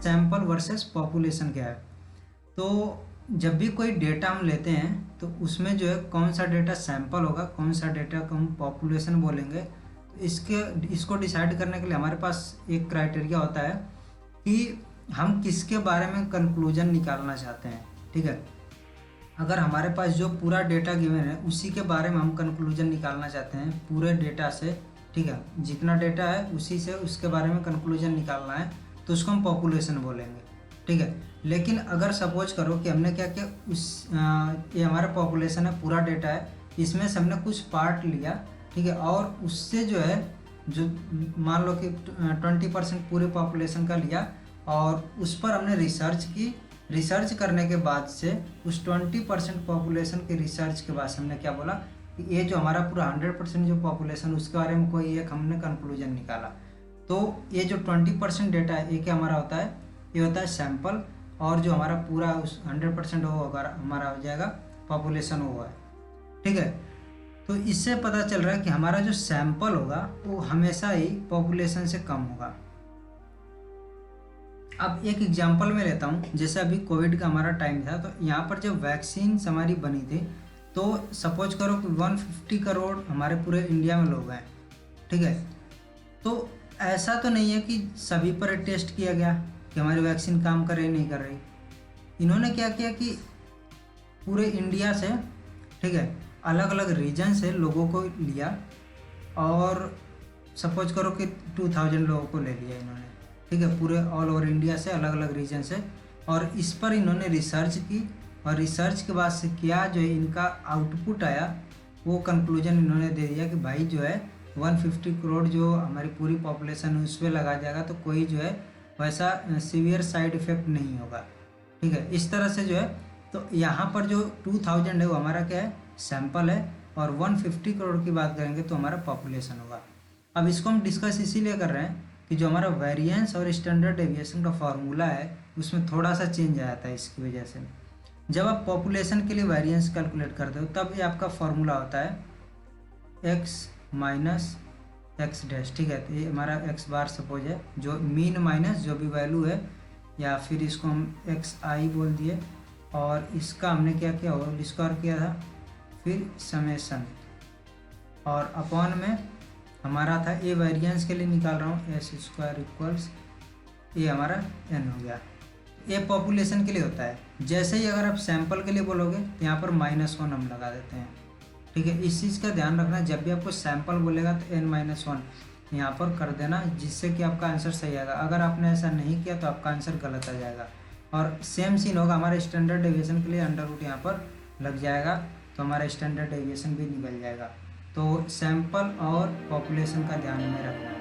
Sample versus population क्या है। तो जब भी कोई डेटा हम लेते हैं तो उसमें जो है कौन सा डेटा सैंपल होगा, कौन सा डेटा को हम पॉपुलेशन बोलेंगे, तो इसको डिसाइड करने के लिए हमारे पास एक क्राइटेरिया होता है कि हम किसके बारे में कंक्लूजन निकालना चाहते हैं। ठीक है, अगर हमारे पास जो पूरा डेटा गिवन है उसी के बारे में हम कंक्लूजन निकालना चाहते हैं पूरे डेटा से, ठीक है, जितना डेटा है उसी से उसके बारे में कंक्लूजन निकालना है, तो उसको हम पॉपुलेशन बोलेंगे। ठीक है, लेकिन अगर सपोज करो कि हमने क्या किया, ये हमारा पॉपुलेशन है, पूरा डेटा है, इसमें से हमने कुछ पार्ट लिया, ठीक है, और उससे जो है जो मान लो कि 20% पूरे पॉपुलेशन का लिया और उस पर हमने रिसर्च की। रिसर्च करने के बाद से उस 20% पॉपुलेशन के रिसर्च के बाद हमने क्या बोला कि ये जो हमारा पूरा 100% जो पॉपुलेशन उसके बारे में कोई एक हमने कंक्लूजन निकाला। तो ये जो 20% डेटा है ये क्या हमारा होता है, ये होता है सैंपल, और जो हमारा पूरा उस 100% वो हमारा हो जाएगा पॉपुलेशन वो है। ठीक है, तो इससे पता चल रहा है कि हमारा जो सैंपल होगा वो हमेशा ही पॉपुलेशन से कम होगा। अब एक एग्जांपल मैं लेता हूँ, जैसे अभी कोविड का हमारा टाइम था, तो यहाँ पर जब वैक्सीन हमारी बनी थी तो सपोज करो कि 150 करोड़ हमारे पूरे इंडिया में लोग हैं। ठीक है, तो ऐसा तो नहीं है कि सभी पर टेस्ट किया गया कि हमारी वैक्सीन काम कर रही नहीं कर रही। इन्होंने क्या किया कि पूरे इंडिया से, ठीक है, अलग अलग रीजन से लोगों को लिया और सपोज करो कि 2000 लोगों को ले लिया इन्होंने। ठीक है, पूरे ऑल ओवर इंडिया से अलग अलग रीजन से, और इस पर इन्होंने रिसर्च की और रिसर्च के बाद से क्या जो है इनका आउटपुट आया वो कंक्लूजन इन्होंने दे दिया कि भाई जो है 150 करोड़ जो हमारी पूरी पॉपुलेशन है उस पर लगा जाएगा तो कोई जो है वैसा सीवियर साइड इफ़ेक्ट नहीं होगा। ठीक है, इस तरह से जो है, तो यहाँ पर जो 2000 है वो हमारा क्या है, सैंपल है, और 150 करोड़ की बात करेंगे तो हमारा पॉपुलेशन होगा। अब इसको हम डिस्कस इसीलिए कर रहे हैं कि जो हमारा वेरिएंस और स्टैंडर्ड डेविएशन का फार्मूला है उसमें थोड़ा सा चेंज आया था। इसकी वजह से जब आप पॉपुलेशन के लिए वेरिएंस कैलकुलेट करते हो तब ये आपका फार्मूला होता है x माइनस एक्स डैश। ठीक है, तो ये हमारा x बार सपोज है, जो मीन माइनस जो भी वैल्यू है, या फिर इसको हम xi बोल दिए, और इसका हमने क्या किया, होल स्क्वायर किया था, फिर समेशन, और अपॉन में हमारा था ए वेरिएंस के लिए निकाल रहा हूँ एस स्क्वायर इक्वल्स ये हमारा n हो गया। ये पॉपुलेशन के लिए होता है। जैसे ही अगर आप सैंपल के लिए बोलोगे तो यहाँ पर -1 हम लगा देते हैं। ठीक है, इस चीज़ का ध्यान रखना, जब भी आपको सैंपल बोलेगा तो n-1 यहाँ पर कर देना, जिससे कि आपका आंसर सही आएगा। अगर आपने ऐसा नहीं किया तो आपका आंसर गलत आ जाएगा। और सेम सीन होगा हमारे स्टैंडर्ड डेविएशन के लिए, अंडर रूट यहाँ पर लग जाएगा तो हमारा स्टैंडर्ड डेविएशन भी निकल जाएगा। तो सैंपल और पॉपुलेशन का ध्यान में रखना है।